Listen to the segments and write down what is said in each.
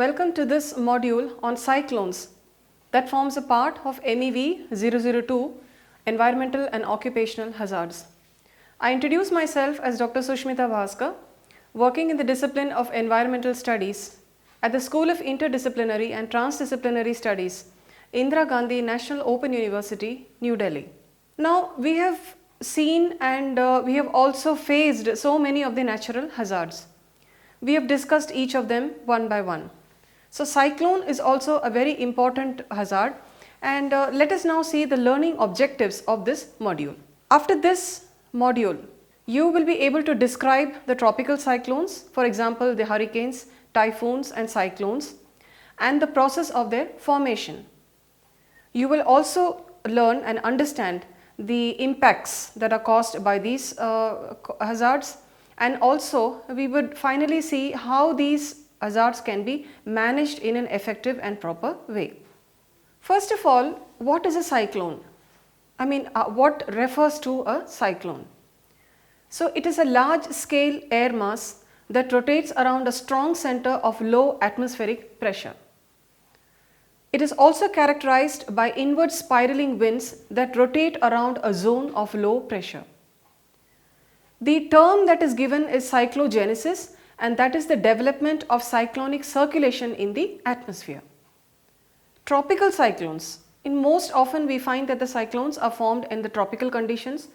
Welcome to this module on cyclones that forms a part of MEV 002 Environmental and Occupational Hazards. I introduce myself as Dr. Sushmita Bhaskar, working in the discipline of Environmental Studies at the School of Interdisciplinary and Transdisciplinary Studies, Indira Gandhi National Open University, New Delhi. Now, we have seen and we have also faced so many of the natural hazards. We have discussed each of them one by one. So, cyclone is also a very important hazard, and let us now see the learning objectives of this module. After this module, you will be able to describe the tropical cyclones, for example, the hurricanes, typhoons and cyclones, and the process of their formation. You will also learn and understand the impacts that are caused by these hazards, and also we would finally see how these hazards can be managed in an effective and proper way. First of all, what is a cyclone? What refers to a cyclone? So, it is a large scale air mass that rotates around a strong center of low atmospheric pressure. It is also characterized by inward spiraling winds that rotate around a zone of low pressure. The term that is given is cyclogenesis, and that is the development of cyclonic circulation in the atmosphere. Tropical cyclones. In most often we find that the cyclones are formed in the tropical conditions.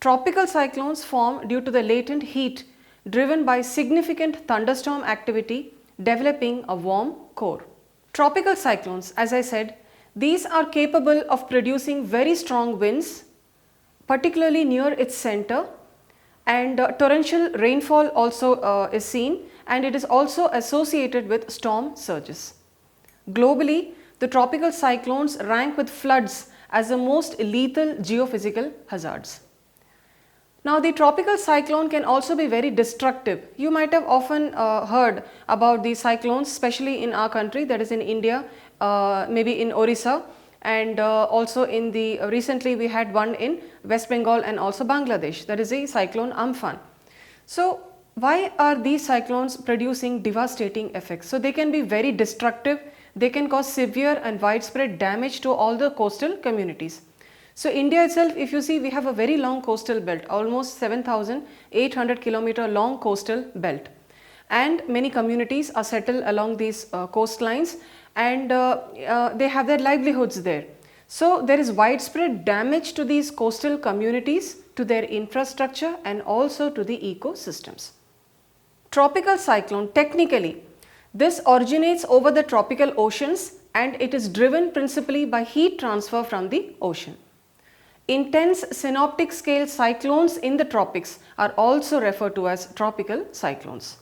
Tropical cyclones form due to the latent heat driven by significant thunderstorm activity developing a warm core. Tropical cyclones, as I said, these are capable of producing very strong winds, particularly near its center, and torrential rainfall also is seen, and it is also associated with storm surges. Globally, the tropical cyclones rank with floods as the most lethal geophysical hazards. Now, the tropical cyclone can also be very destructive. You might have often heard about these cyclones, especially in our country, that is in India, maybe in Orissa, and also in the recently we had one in West Bengal and also Bangladesh, that is a cyclone Amphan. So, why are these cyclones producing devastating effects? So, they can be very destructive, they can cause severe and widespread damage to all the coastal communities. So, India itself, if you see, we have a very long coastal belt, almost 7,800 kilometer long coastal belt, and many communities are settled along these coastlines, and they have their livelihoods there. So, there is widespread damage to these coastal communities, to their infrastructure and also to the ecosystems. Tropical cyclone, technically, this originates over the tropical oceans, and it is driven principally by heat transfer from the ocean. Intense synoptic scale cyclones in the tropics are also referred to as tropical cyclones.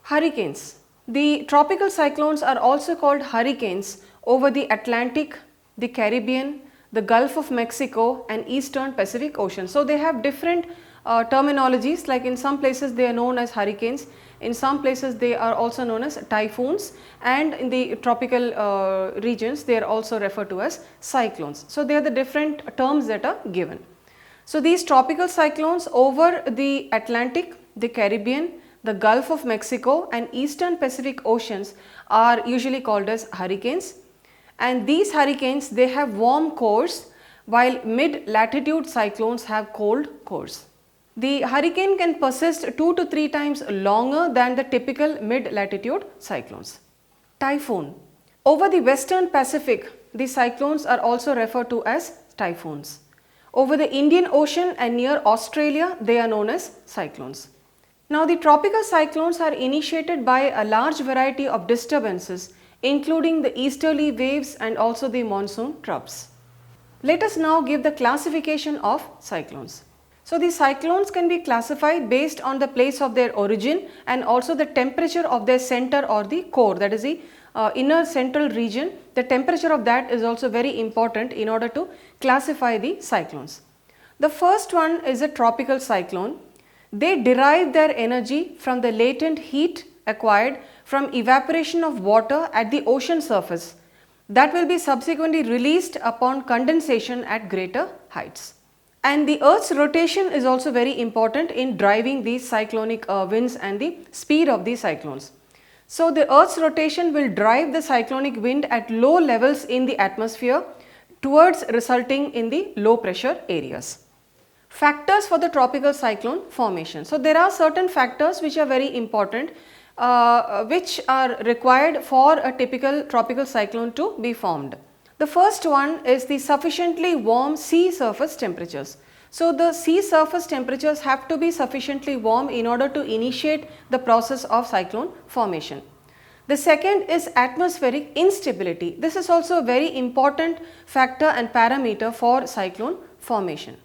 Hurricanes. The tropical cyclones are also called hurricanes over the Atlantic, the Caribbean, the Gulf of Mexico and Eastern Pacific Ocean. So, they have different terminologies, like in some places they are known as hurricanes, in some places they are also known as typhoons, and in the tropical regions they are also referred to as cyclones. So, they are the different terms that are given. So, these tropical cyclones over the Atlantic, the Caribbean, the Gulf of Mexico and Eastern Pacific Oceans are usually called as hurricanes, and these hurricanes, they have warm cores, while mid latitude cyclones have cold cores. The hurricane can persist 2 to 3 times longer than the typical mid latitude cyclones. Typhoon. Over the Western Pacific, the cyclones are also referred to as typhoons. Over the Indian Ocean and near Australia, they are known as cyclones. Now, the tropical cyclones are initiated by a large variety of disturbances, including the easterly waves and also the monsoon troughs. Let us now give the classification of cyclones. So, the cyclones can be classified based on the place of their origin and also the temperature of their center or the core, that is the inner central region. The temperature of that is also very important in order to classify the cyclones. The first one is a tropical cyclone. They derive their energy from the latent heat acquired from evaporation of water at the ocean surface that will be subsequently released upon condensation at greater heights. And the Earth's rotation is also very important in driving these cyclonic winds and the speed of these cyclones. So the Earth's rotation will drive the cyclonic wind at low levels in the atmosphere towards resulting in the low pressure areas. Factors for the tropical cyclone formation. So there are certain factors which are very important which are required for a typical tropical cyclone to be formed. The first one is the sufficiently warm sea surface temperatures. So the sea surface temperatures have to be sufficiently warm in order to initiate the process of cyclone formation. The second is atmospheric instability. This is also a very important factor and parameter for cyclone formation.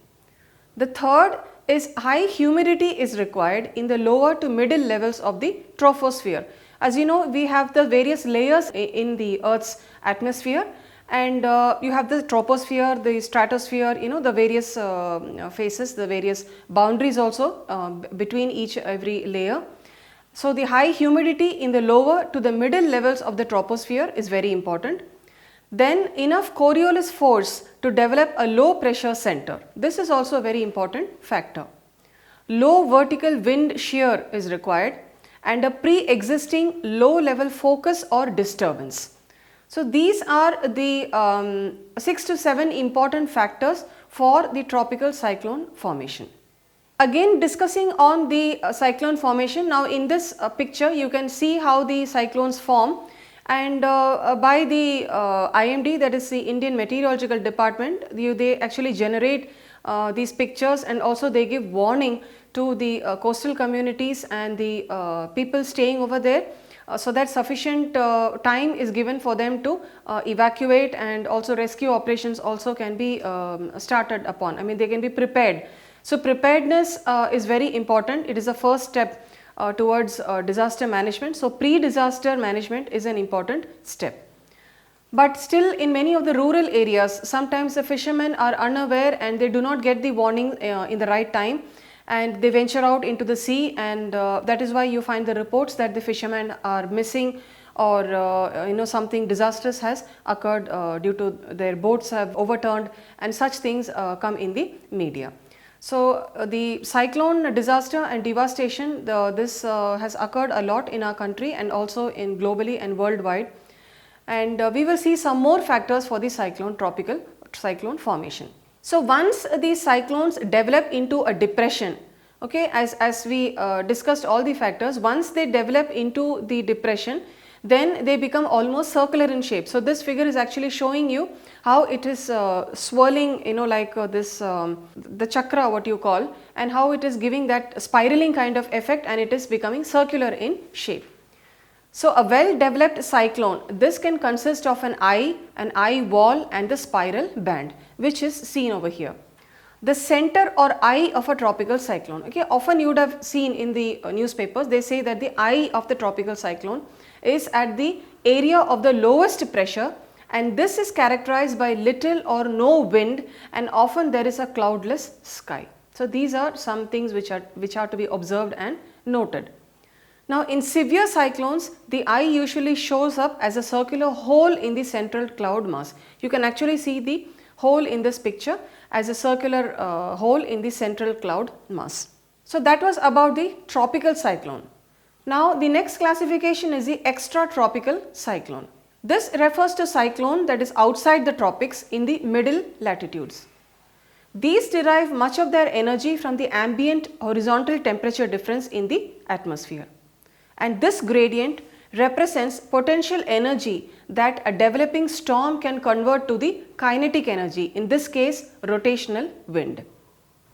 The third is high humidity is required in the lower to middle levels of the troposphere. As you know, we have the various layers in the Earth's atmosphere, and you have the troposphere, the stratosphere, the various phases, the various boundaries also between every layer. So the high humidity in the lower to the middle levels of the troposphere is very important. Then enough Coriolis force to develop a low pressure center. This is also a very important factor. Low vertical wind shear is required and a pre-existing low level focus or disturbance. So these are the 6 to 7 important factors for the tropical cyclone formation. Again discussing on the cyclone formation, now in this picture you can see how the cyclones form, and by the IMD, that is the Indian Meteorological Department, they actually generate these pictures, and also they give warning to the coastal communities and the people staying over there, so that sufficient time is given for them to evacuate, and also rescue operations also can be started upon. I mean, they can be prepared. So preparedness is very important. It is the first step towards disaster management. So pre-disaster management is an important step. But still in many of the rural areas, sometimes the fishermen are unaware and they do not get the warning in the right time, and they venture out into the sea, and that is why you find the reports that the fishermen are missing, or something disastrous has occurred due to their boats have overturned, and such things come in the media. So the cyclone disaster and devastation, this has occurred a lot in our country and also in globally and worldwide, and we will see some more factors for the tropical cyclone formation. So once these cyclones develop into a depression, okay, as we discussed all the factors, once they develop into the depression, then they become almost circular in shape. So this figure is actually showing you how it is swirling, like this the chakra, what you call, and how it is giving that spiraling kind of effect, and it is becoming circular in shape. So a well developed cyclone, this can consist of an eye wall and the spiral band, which is seen over here. The center or eye of a tropical cyclone, okay, often you would have seen in the newspapers, they say that the eye of the tropical cyclone is at the area of the lowest pressure, and this is characterized by little or no wind, and often there is a cloudless sky. So these are some things which are to be observed and noted. Now in severe cyclones, the eye usually shows up as a circular hole in the central cloud mass. You can actually see the hole in this picture as a circular hole in the central cloud mass. So that was about the tropical cyclone. Now the next classification is the extratropical cyclone. This refers to cyclone that is outside the tropics in the middle latitudes. These derive much of their energy from the ambient horizontal temperature difference in the atmosphere, and this gradient represents potential energy that a developing storm can convert to the kinetic energy, in this case rotational wind.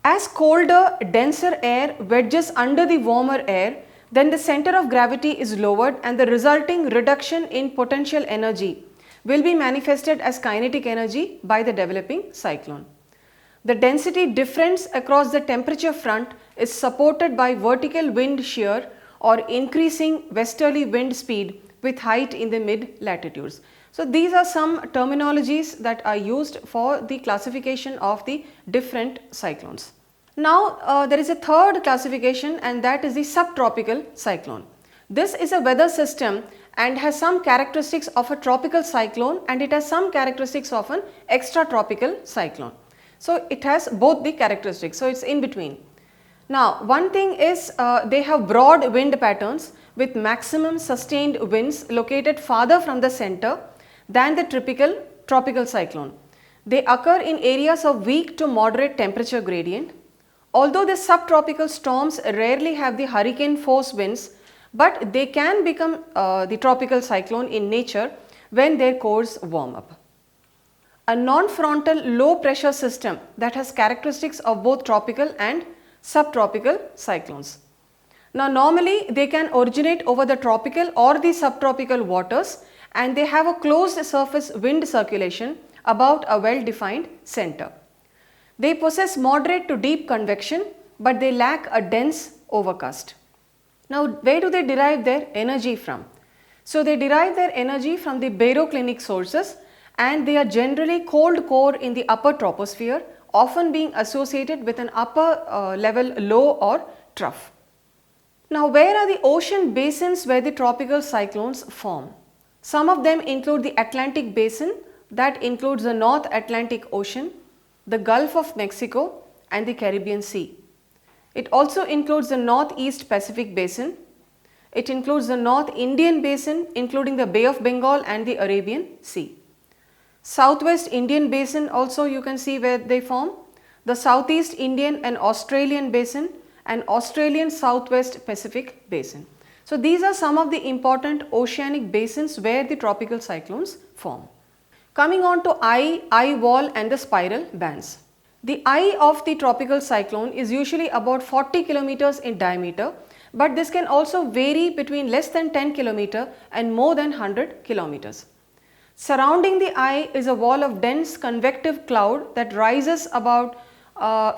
As colder, denser air wedges under the warmer air, then the center of gravity is lowered, and the resulting reduction in potential energy will be manifested as kinetic energy by the developing cyclone. The density difference across the temperature front is supported by vertical wind shear or increasing westerly wind speed with height in the mid latitudes. So these are some terminologies that are used for the classification of the different cyclones. Now there is a third classification, and that is the subtropical cyclone. This is a weather system and has some characteristics of a tropical cyclone, and it has some characteristics of an extratropical cyclone. So it has both the characteristics, so it is in between. Now, one thing is they have broad wind patterns with maximum sustained winds located farther from the center than the typical tropical cyclone. They occur in areas of weak to moderate temperature gradient. Although the subtropical storms rarely have the hurricane force winds, but they can become the tropical cyclone in nature when their cores warm up. A non-frontal low pressure system that has characteristics of both tropical and subtropical cyclones. Now, normally they can originate over the tropical or the subtropical waters, and they have a closed surface wind circulation about a well defined center. They possess moderate to deep convection, but they lack a dense overcast. Now, where do they derive their energy from? So, they derive their energy from the baroclinic sources, and they are generally cold core in the upper troposphere, often being associated with an upper level low or trough. Now, where are the ocean basins where the tropical cyclones form? Some of them include the Atlantic Basin, that includes the North Atlantic Ocean, the Gulf of Mexico and the Caribbean Sea. It also includes the Northeast Pacific Basin. It includes the North Indian Basin, including the Bay of Bengal and the Arabian Sea. Southwest Indian Basin also you can see where they form, the Southeast Indian and Australian Basin and Australian Southwest Pacific Basin. So, these are some of the important oceanic basins where the tropical cyclones form. Coming on to eye wall and the spiral bands. The eye of the tropical cyclone is usually about 40 kilometers in diameter, but this can also vary between less than 10 kilometer and more than 100 kilometers. Surrounding the eye is a wall of dense convective cloud that rises about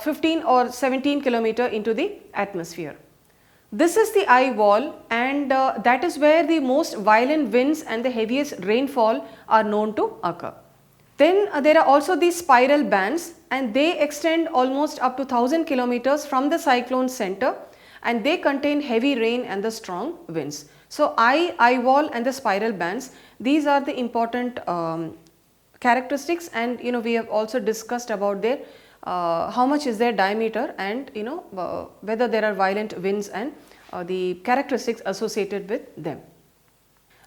15 or 17 kilometer into the atmosphere. This is the eye wall, and that is where the most violent winds and the heaviest rainfall are known to occur. Then there are also these spiral bands, and they extend almost up to 1000 kilometers from the cyclone center, and they contain heavy rain and the strong winds. So, eye wall and the spiral bands, these are the important characteristics, and we have also discussed about their how much is their diameter, and whether there are violent winds and the characteristics associated with them.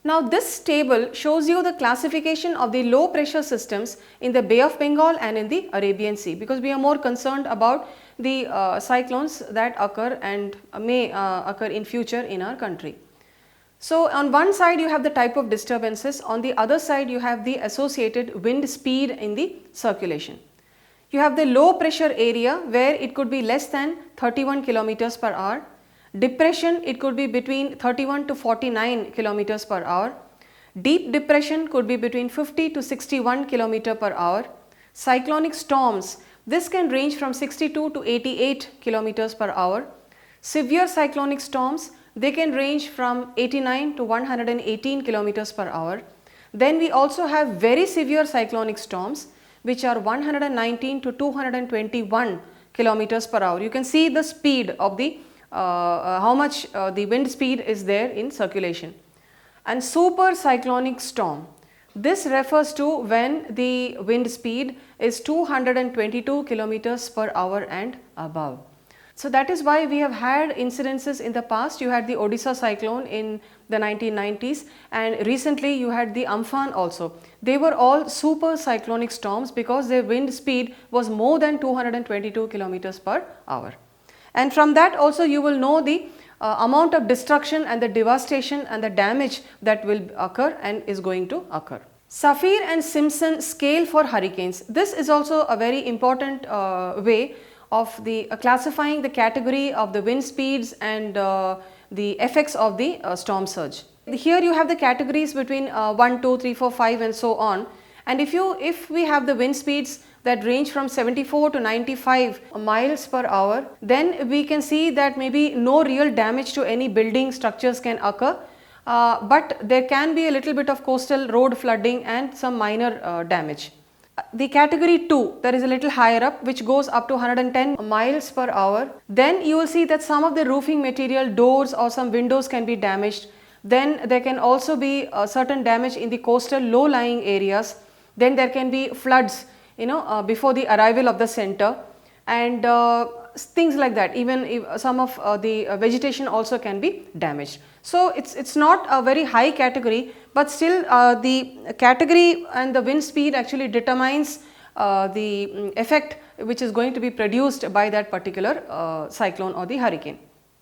Now, this table shows you the classification of the low pressure systems in the Bay of Bengal and in the Arabian Sea, because we are more concerned about the cyclones that occur and may occur in future in our country. So, on one side you have the type of disturbances, on the other side you have the associated wind speed in the circulation. You have the low pressure area where it could be less than 31 kilometers per hour. Depression, it could be between 31 to 49 kilometers per hour. Deep depression could be between 50 to 61 kilometer per hour. Cyclonic storms, this can range from 62 to 88 kilometers per hour. Severe cyclonic storms, they can range from 89 to 118 kilometers per hour. Then we also have very severe cyclonic storms, which are 119 to 221 kilometers per hour. You can see the speed of the how much the wind speed is there in circulation. And super cyclonic storm, this refers to when the wind speed is 222 kilometers per hour and above. So, that is why we have had incidences in the past. You had the Odisha cyclone in the 1990s, and recently you had the Amphan also. They were all super cyclonic storms because their wind speed was more than 222 kilometers per hour. And from that also you will know the amount of destruction and the devastation and the damage that will occur and is going to occur. Saphir and Simpson scale for hurricanes. This is also a very important way of the classifying the category of the wind speeds and the effects of the storm surge. Here you have the categories between 1, 2, 3, 4, 5 and so on, and if we have the wind speeds that range from 74 to 95 miles per hour, then we can see that maybe no real damage to any building structures can occur, but there can be a little bit of coastal road flooding and some minor damage. The category 2, that is a little higher up, which goes up to 110 miles per hour. Then you will see that some of the roofing material, doors or some windows can be damaged. Then there can also be certain damage in the coastal low lying areas. Then there can be floods before the arrival of the center, and things like that. Even if some of the vegetation also can be damaged. So it's not a very high category, but still the category and the wind speed actually determines the effect which is going to be produced by that particular cyclone or the hurricane.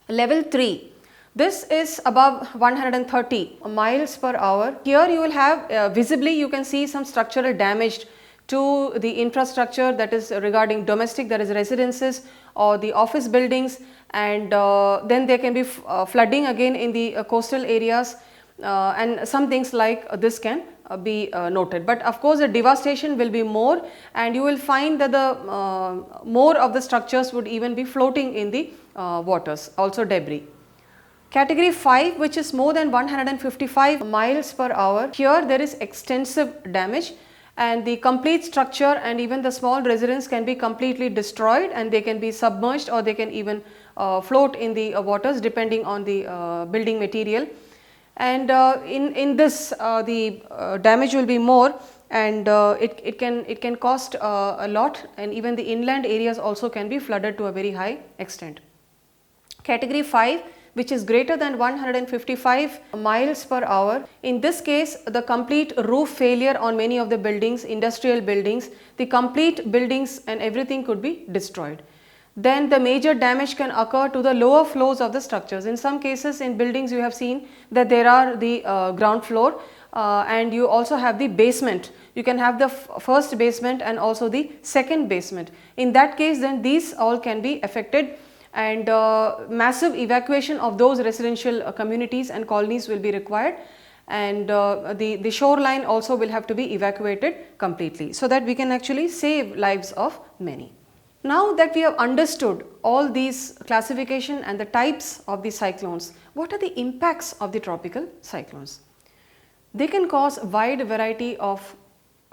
Level 3. This is above 130 miles per hour. Here you will have visibly you can see some structural damage to the infrastructure, that is regarding domestic, that is residences or the office buildings, and then there can be flooding again in the coastal areas, and some things like this can be noted. But of course the devastation will be more, and you will find that the more of the structures would even be floating in the waters, also debris. Category 5, which is more than 155 miles per hour, here there is extensive damage, and the complete structure and even the small residence can be completely destroyed, and they can be submerged or they can even float in the waters depending on the building material. And in this the damage will be more, and it can cost a lot, and even the inland areas also can be flooded to a very high extent. Category 5, which is greater than 155 miles per hour. In this case, the complete roof failure on many of the buildings, industrial buildings, the complete buildings and everything could be destroyed. Then the major damage can occur to the lower floors of the structures. In some cases in buildings you have seen that there are the ground floor and you also have the basement. You can have the first basement and also the second basement. In that case then these all can be affected, and massive evacuation of those residential communities and colonies will be required, and the shoreline also will have to be evacuated completely, so that we can actually save lives of many. Now that we have understood all these classification and the types of the cyclones, what are the impacts of the tropical cyclones? They can cause wide variety of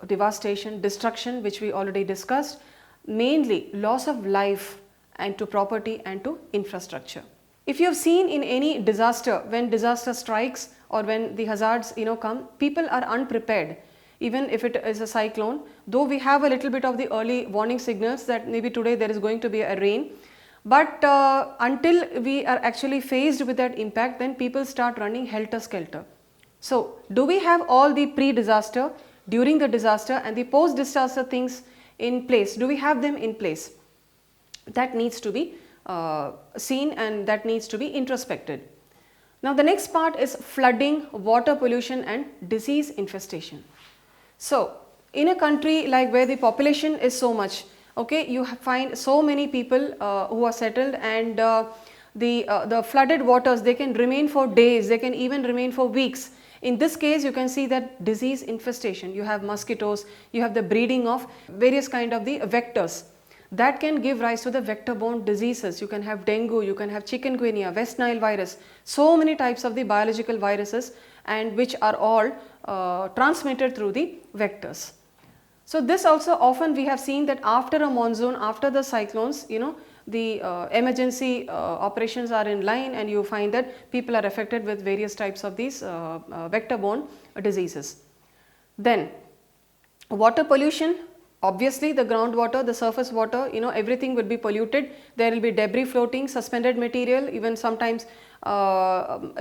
devastation, destruction, which we already discussed, mainly loss of life and to property and to infrastructure. If you have seen in any disaster, when disaster strikes or when the hazards come, people are unprepared. Even if it is a cyclone, though we have a little bit of the early warning signals that maybe today there is going to be a rain, but until we are actually faced with that impact, then people start running helter-skelter. So do we have all the pre-disaster, during the disaster and the post-disaster things in place? Do we have them in place? That needs to be seen, and that needs to be introspected. Now the next part is flooding, water pollution and disease infestation. So in a country like where the population is so much, okay, you find so many people who are settled, and the flooded waters, they can remain for days, they can even remain for weeks. In this case you can see that disease infestation, you have mosquitoes, you have the breeding of various kind of the vectors that can give rise to the vector-borne diseases. You can have dengue, you can have chikungunya, West Nile virus, so many types of the biological viruses, and which are all transmitted through the vectors. So this also often we have seen that after a monsoon, after the cyclones, the emergency operations are in line, and you find that people are affected with various types of these vector-borne diseases. Then water pollution. Obviously the groundwater, the surface water, everything will be polluted. There will be debris floating, suspended material, even sometimes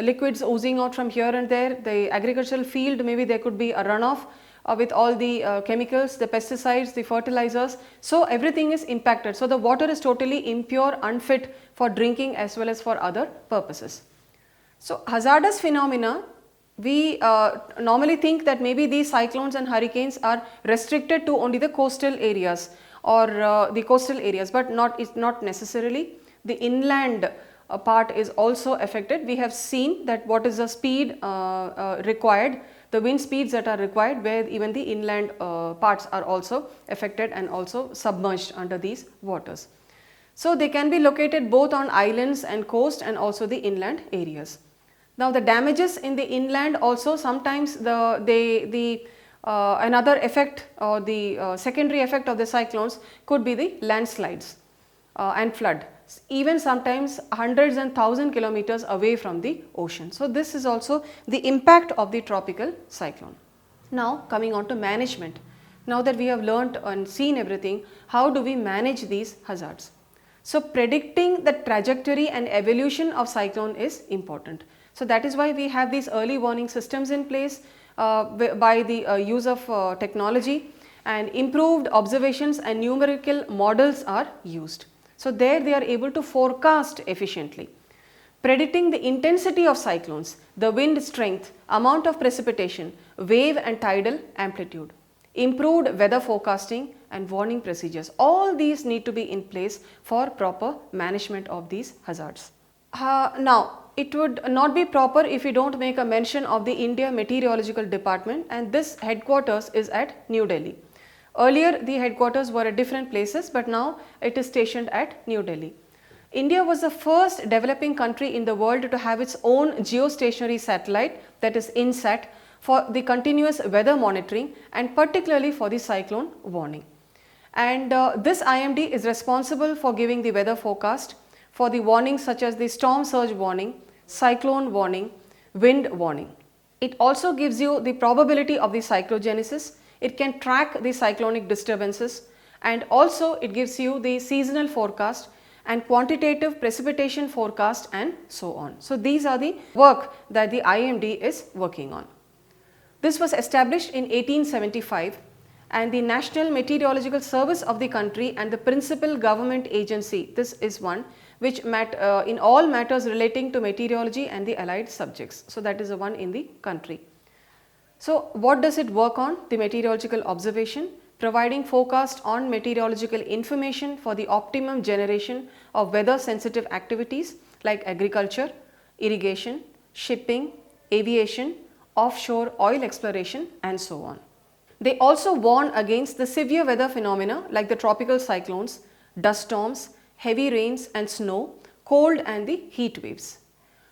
liquids oozing out from here and there. The agricultural field, maybe there could be a runoff with all the chemicals, the pesticides, the fertilizers. So everything is impacted. So the water is totally impure, unfit for drinking as well as for other purposes. So hazardous phenomena, we normally think that maybe these cyclones and hurricanes are restricted to only the coastal areas or the coastal areas, but it's not necessarily. The inland part is also affected. We have seen that what is the speed required, the wind speeds that are required, where even the inland parts are also affected and also submerged under these waters. So they can be located both on islands and coast and also the inland areas. Now the damages in the inland also, sometimes another effect or the secondary effect of the cyclones could be the landslides and flood, even sometimes hundreds and thousand kilometers away from the ocean. So this is also the impact of the tropical cyclone. Now coming on to management. Now that we have learnt and seen everything, how do we manage these hazards? So predicting the trajectory and evolution of cyclone is important. So that is why we have these early warning systems in place by the use of technology, and improved observations and numerical models are used. So there they are able to forecast efficiently. Predicting the intensity of cyclones, the wind strength, amount of precipitation, wave and tidal amplitude, improved weather forecasting and warning procedures. All these need to be in place for proper management of these hazards. Now, it would not be proper if we don't make a mention of the India Meteorological Department, and this headquarters is at New Delhi. Earlier the headquarters were at different places, but now it is stationed at New Delhi. India was the first developing country in the world to have its own geostationary satellite, that is INSAT, for the continuous weather monitoring and particularly for the cyclone warning. And this IMD is responsible for giving the weather forecast for the warnings such as the storm surge warning, cyclone warning, wind warning. It also gives you the probability of the cyclogenesis. It can track the cyclonic disturbances, and also it gives you the seasonal forecast and quantitative precipitation forecast and so on. So these are the work that the IMD is working on. This was established in 1875, and the National Meteorological Service of the country and the principal government agency, this is one which in all matters relating to meteorology and the allied subjects. So that is the one in the country. So what does it work on? The meteorological observation, providing forecast on meteorological information for the optimum generation of weather sensitive activities like agriculture, irrigation, shipping, aviation, offshore oil exploration and so on. They also warn against the severe weather phenomena like the tropical cyclones, dust storms, heavy rains and snow, cold and the heat waves.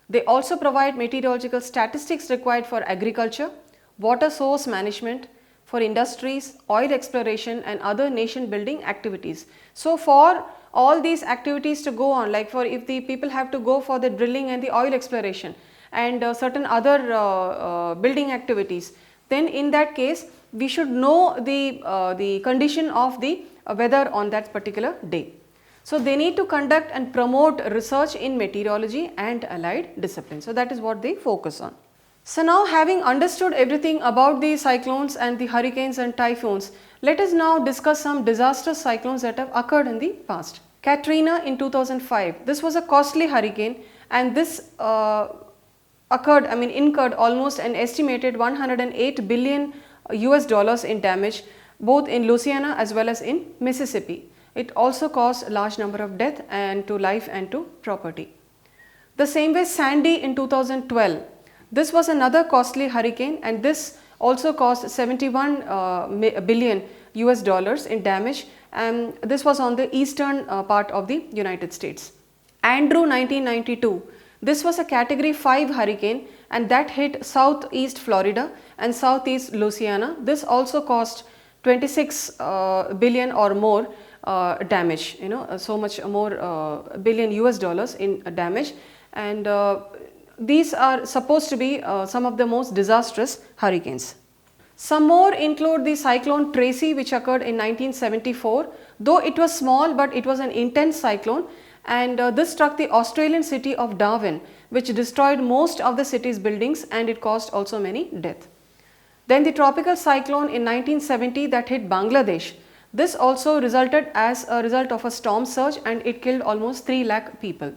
They also provide meteorological statistics required for agriculture, water source management, for industries, oil exploration and other nation building activities. So for all these activities to go on, like for if the people have to go for the drilling and the oil exploration and certain other building activities, then in that case we should know the condition of the weather on that particular day. So they need to conduct and promote research in meteorology and allied disciplines. So that is what they focus on. So now, having understood everything about the cyclones and the hurricanes and typhoons, let us now discuss some disastrous cyclones that have occurred in the past. Katrina in 2005, this was a costly hurricane, and this incurred almost an estimated 108 billion US dollars in damage both in Louisiana as well as in Mississippi. It also caused a large number of deaths and to life and to property. The same way Sandy in 2012. This was another costly hurricane, and this also caused 71 billion US dollars in damage, and this was on the eastern part of the United States. Andrew 1992, this was a category 5 hurricane, and that hit southeast Florida and southeast Louisiana. This also caused 26 billion or more damage, so much more billion US dollars in damage, and these are supposed to be some of the most disastrous hurricanes. Some more include the cyclone Tracy, which occurred in 1974. Though it was small, but it was an intense cyclone, and this struck the Australian city of Darwin, which destroyed most of the city's buildings, and it caused also many deaths. Then the tropical cyclone in 1970 that hit Bangladesh. This also resulted as a result of a storm surge, and it killed almost 3 lakh people.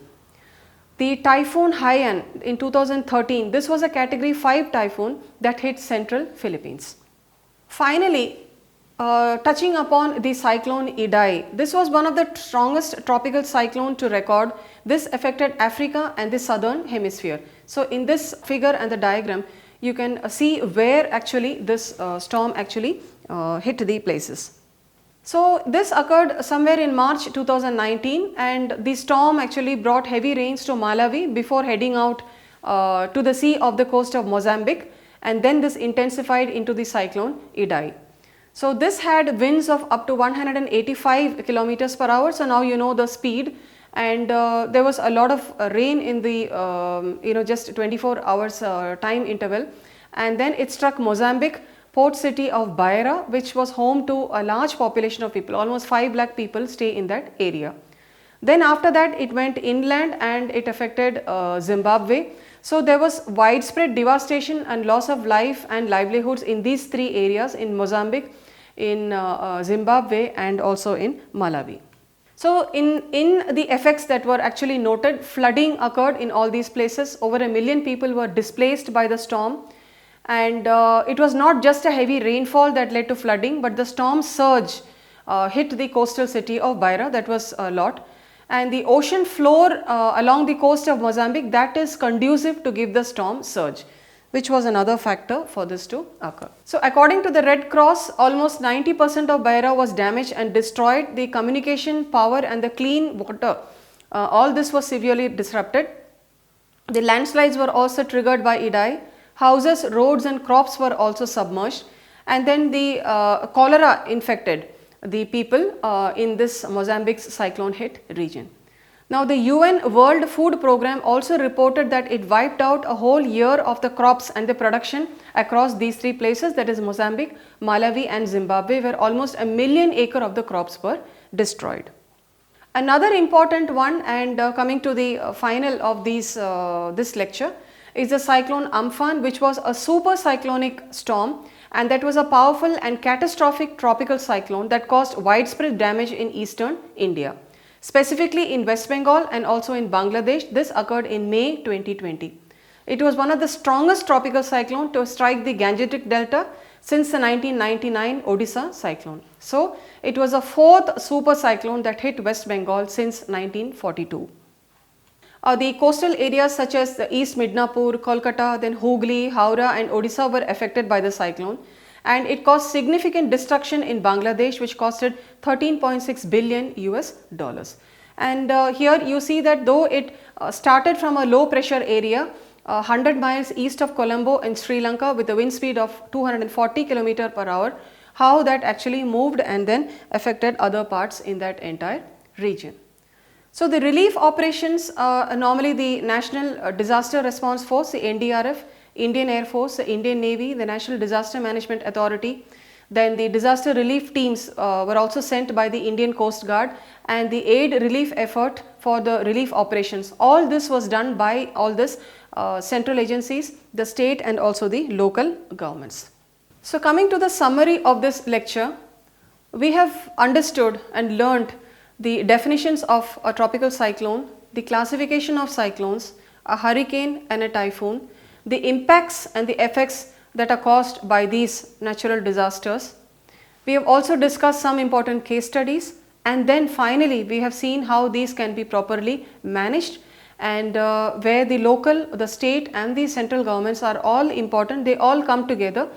The typhoon Haiyan in 2013, this was a category 5 typhoon that hit central Philippines. Finally, touching upon the cyclone Idai, this was one of the strongest tropical cyclone to record. This affected Africa and the southern hemisphere. So in this figure and the diagram, you can see where actually this storm actually hit the places. So this occurred somewhere in March 2019, and the storm actually brought heavy rains to Malawi before heading out to the sea of the coast of Mozambique, and then this intensified into the cyclone Idai. So this had winds of up to 185 kilometers per hour. So now you know the speed, and there was a lot of rain in the just 24 hours time interval, and then it struck Mozambique, port city of Beira, which was home to a large population of people. Almost 5 lakh people stay in that area. Then after that it went inland and it affected Zimbabwe. So there was widespread devastation and loss of life and livelihoods in these three areas, in Mozambique, in Zimbabwe and also in Malawi. So in the effects that were actually noted, flooding occurred in all these places. Over 1 million people were displaced by the storm, and it was not just a heavy rainfall that led to flooding, but the storm surge hit the coastal city of Beira, that was a lot. And the ocean floor along the coast of Mozambique, that is conducive to give the storm surge, which was another factor for this to occur. So according to the Red Cross, almost 90% of Beira was damaged and destroyed. The communication, power and the clean water, all this was severely disrupted. The landslides were also triggered by Idai. Houses, roads and crops were also submerged, and then the cholera infected the people in this Mozambique's cyclone hit region. Now the UN World Food Programme also reported that it wiped out a whole year of the crops and the production across these three places, that is Mozambique, Malawi and Zimbabwe, where almost 1 million acres of the crops were destroyed. Another important one, and coming to the final of this lecture, is the cyclone Amphan, which was a super cyclonic storm, and that was a powerful and catastrophic tropical cyclone that caused widespread damage in eastern India. Specifically in West Bengal and also in Bangladesh. This occurred in May 2020. It was one of the strongest tropical cyclone to strike the Gangetic Delta since the 1999 Odisha cyclone. So it was a fourth super cyclone that hit West Bengal since 1942. The coastal areas such as the East Midnapur, Kolkata, then Hooghly, Howrah and Odisha were affected by the cyclone, and it caused significant destruction in Bangladesh, which costed $13.6 billion US. And here you see that though it started from a low pressure area 100 miles east of Colombo in Sri Lanka with a wind speed of 240 km per hour, how that actually moved and then affected other parts in that entire region. So the relief operations, normally the National Disaster Response Force, the NDRF, Indian Air Force, the Indian Navy, the National Disaster Management Authority, then the disaster relief teams were also sent by the Indian Coast Guard, and the aid relief effort for the relief operations. All this was done by all this central agencies, the state and also the local governments. So coming to the summary of this lecture, we have understood and learnt the definitions of a tropical cyclone, the classification of cyclones, a hurricane and a typhoon, the impacts and the effects that are caused by these natural disasters. We have also discussed some important case studies, and then finally we have seen how these can be properly managed, and where the local, the state and the central governments are all important. They all come together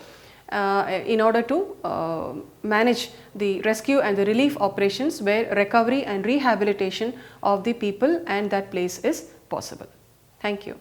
in order to manage the rescue and the relief operations, where recovery and rehabilitation of the people and that place is possible. Thank you.